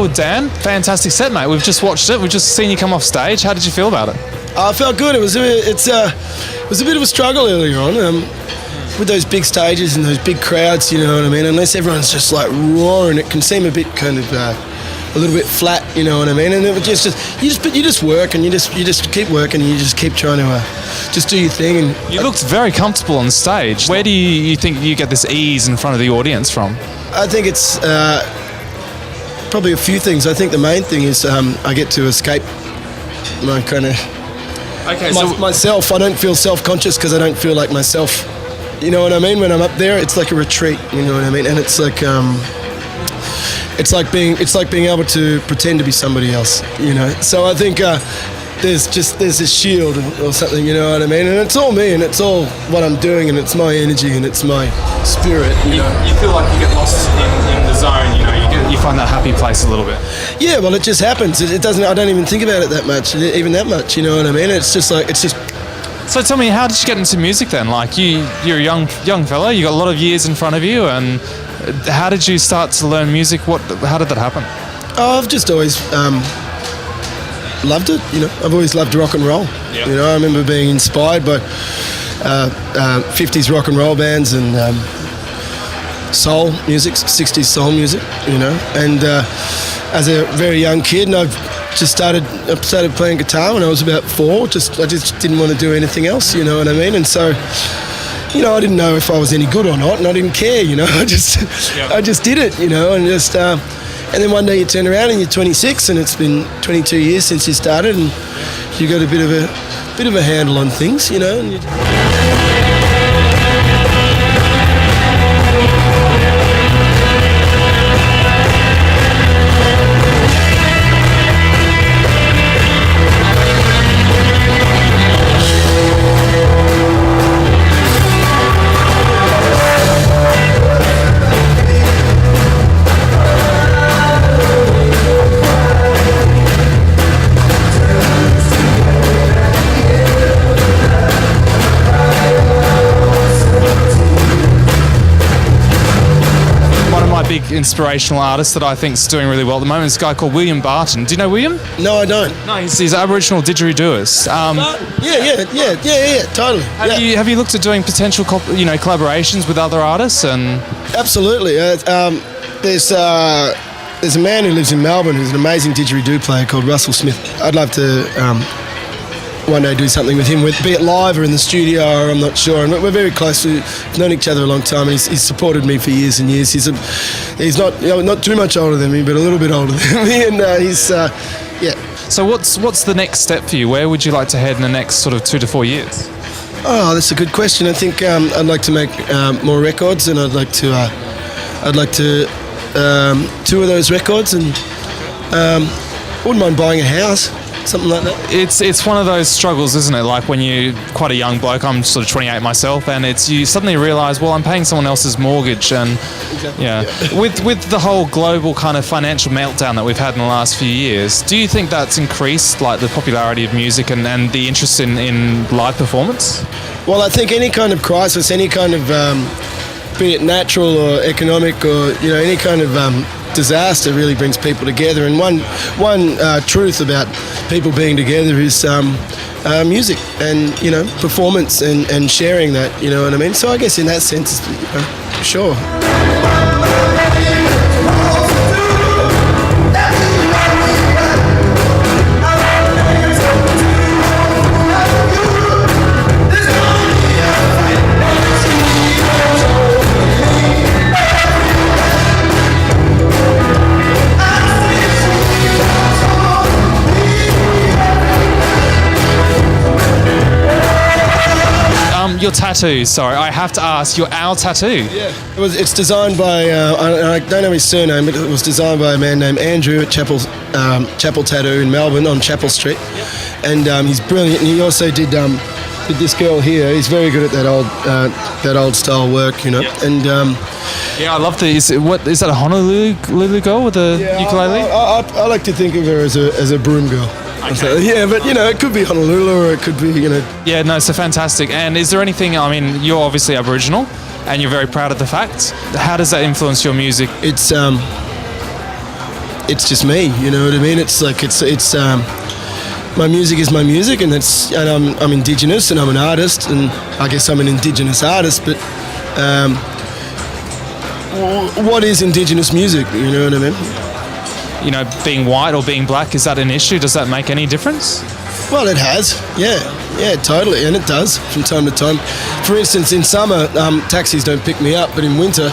Dan, fantastic set, mate. We've just watched it. We've just seen you come off stage. How did you feel about it? I felt good. It was a bit of a struggle earlier on. With those big stages and those big crowds, you know what I mean? Unless everyone's just like roaring, it can seem a bit kind of a little bit flat, you know what I mean? And it was you just work and you just keep working and you just keep trying to just do your thing. And you looked very comfortable on stage. Where do you think you get this ease in front of the audience from? I think it's probably a few things. I think the main thing is I get to escape my kind of myself. I don't feel self-conscious because I don't feel like myself. You know what I mean? When I'm up there, it's like a retreat. You know what I mean? And it's like being able to pretend to be somebody else. You know. So I think there's this shield or something. You know what I mean? And it's all me, and it's all what I'm doing, and it's my energy, and it's my spirit. You feel like you get lost in the zone. You know, you find that happy place a little bit. Yeah. Well, it just happens. It doesn't. I don't even think about it that much. Even that much. You know what I mean? It's just. So tell me, how did you get into music then? Like you're a young fella, you got a lot of years in front of you, and how did you start to learn music? How did that happen? Oh, I've just always loved it. You know, I've always loved rock and roll. Yep. You know, I remember being inspired by 50s rock and roll bands and soul music, 60s soul music. You know, and as a very young kid, and I started playing guitar when I was about 4. I just didn't want to do anything else, you know what I mean? And so, you know, I didn't know if I was any good or not, and I didn't care, you know. I just did it, you know, and just and then one day you turn around and you're 26, and it's been 22 years since you started, and you got a bit of a handle on things, you know. And big inspirational artist that I think is doing really well at the moment is a guy called William Barton. Do you know William? No, I don't. No, he's Aboriginal didgeridooist. Yeah, totally. Have you looked at doing potential collaborations with other artists? And absolutely. There's a man who lives in Melbourne who's an amazing didgeridoo player called Russell Smith. I'd love to one day do something with him, be it live or in the studio, or I'm not sure. And we're very close. We've known each other a long time, and he's supported me for years and years. He's not too much older than me, but a little bit older than me, and he's yeah. So what's the next step for you? Where would you like to head in the next sort of 2 to 4 years? Oh, that's a good question. I think I'd like to make more records, and I'd like to tour those records, and wouldn't mind buying a house. Something like that. It's one of those struggles, isn't it? Like when you're quite a young bloke, I'm sort of 28 myself, and you suddenly realise, well, I'm paying someone else's mortgage, and exactly. Yeah. With the whole global kind of financial meltdown that we've had in the last few years, do you think that's increased like the popularity of music and the interest in live performance? Well, I think any kind of crisis, any kind of be it natural or economic or any kind of disaster really brings people together, and one truth about people being together is music and performance and sharing that, you know what I mean? So I guess in that sense, sure. Your tattoo, sorry, I have to ask, your owl tattoo. Yeah, it's designed by, I don't know his surname, but it was designed by a man named Andrew at Chapel Tattoo in Melbourne on Chapel Street. And he's brilliant, and he also did this girl here. He's very good at that old style work, you know. Yep. And yeah, I love is that a Honolulu girl with a ukulele? I like to think of her as a broom girl. Okay. Yeah, but it could be Honolulu or it could be, Yeah, no, so fantastic. And is there anything, I mean, you're obviously Aboriginal and you're very proud of the fact. How does that influence your music? It's it's just me. You know what I mean? It's like it's my music is my music, and I'm Indigenous, and I'm an artist, and I guess I'm an Indigenous artist. But what is Indigenous music? You know what I mean? You know, being white or being black, is that an issue? Does that make any difference? Well, it has, yeah, totally, and it does from time to time. For instance, in summer, taxis don't pick me up, but in winter,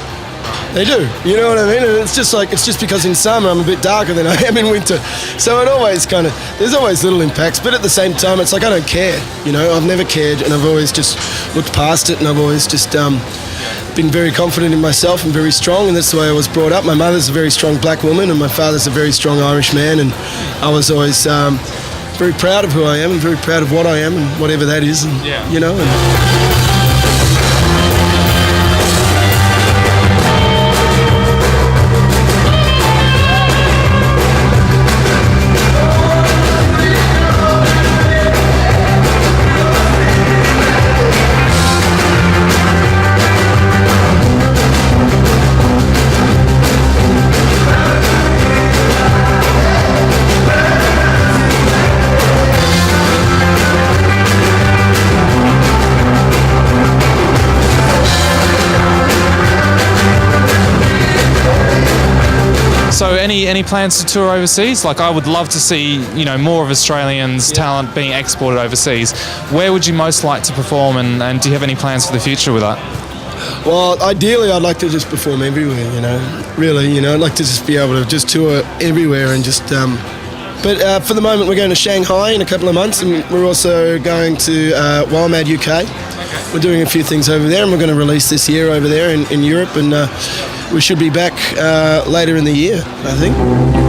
they do. You know what I mean? And it's just because in summer I'm a bit darker than I am in winter, so it always there's always little impacts. But at the same time, it's like I don't care. You know, I've never cared, and I've always just looked past it, and I've always just been very confident in myself and very strong, and that's the way I was brought up. My mother's a very strong black woman, and my father's a very strong Irish man, and I was always very proud of who I am and very proud of what I am and whatever that is, and you know. So any plans to tour overseas? Like, I would love to see, you know, more of Australians' talent being exported overseas. Where would you most like to perform, and do you have any plans for the future with that? Well, ideally, I'd like to just perform everywhere, you know. Really, you know, I'd like to just be able to just tour everywhere and just... But for the moment, we're going to Shanghai in a couple of months, and we're also going to WildMad UK. Okay. We're doing a few things over there, and we're going to release this year over there in Europe, and we should be back later in the year, I think.